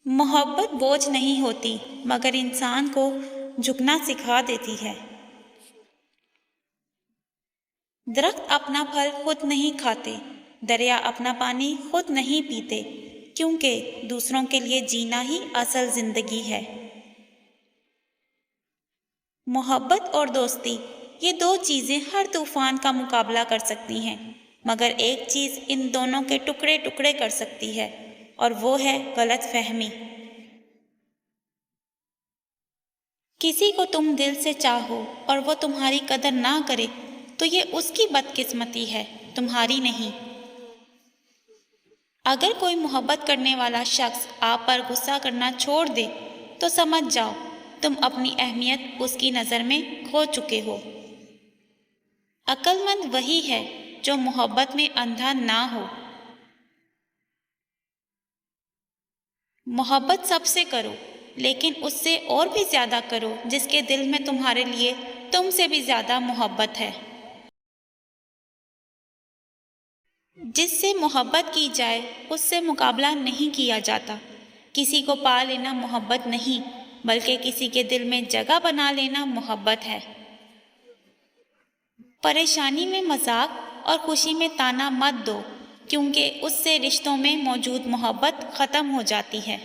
محبت بوجھ نہیں ہوتی مگر انسان کو جھکنا سکھا دیتی ہے۔ درخت اپنا پھل خود نہیں کھاتے، دریا اپنا پانی خود نہیں پیتے، کیونکہ دوسروں کے لیے جینا ہی اصل زندگی ہے۔ محبت اور دوستی یہ دو چیزیں ہر طوفان کا مقابلہ کر سکتی ہیں، مگر ایک چیز ان دونوں کے ٹکڑے ٹکڑے کر سکتی ہے، اور وہ ہے غلط فہمی۔ کسی کو تم دل سے چاہو اور وہ تمہاری قدر نہ کرے تو یہ اس کی بدقسمتی ہے، تمہاری نہیں۔ اگر کوئی محبت کرنے والا شخص آپ پر غصہ کرنا چھوڑ دے تو سمجھ جاؤ تم اپنی اہمیت اس کی نظر میں کھو چکے ہو۔ عقل مند وہی ہے جو محبت میں اندھا نہ ہو۔ محبت سب سے کرو، لیکن اس سے اور بھی زیادہ کرو جس کے دل میں تمہارے لیے تم سے بھی زیادہ محبت ہے۔ جس سے محبت کی جائے اس سے مقابلہ نہیں کیا جاتا۔ کسی کو پا لینا محبت نہیں، بلکہ کسی کے دل میں جگہ بنا لینا محبت ہے۔ پریشانی میں مذاق اور خوشی میں طعنہ مت دو، کیونکہ اس سے رشتوں میں موجود محبت ختم ہو جاتی ہے۔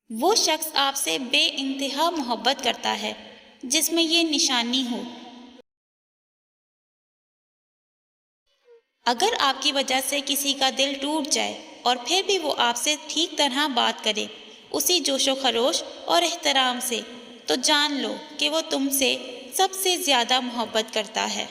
وہ شخص آپ سے بے انتہا محبت کرتا ہے جس میں یہ نشانی ہو۔ اگر آپ کی وجہ سے کسی کا دل ٹوٹ جائے اور پھر بھی وہ آپ سے ٹھیک طرح بات کرے، اسی جوش و خروش اور احترام سے، تو جان لو کہ وہ تم سے سب سے زیادہ محبت کرتا ہے۔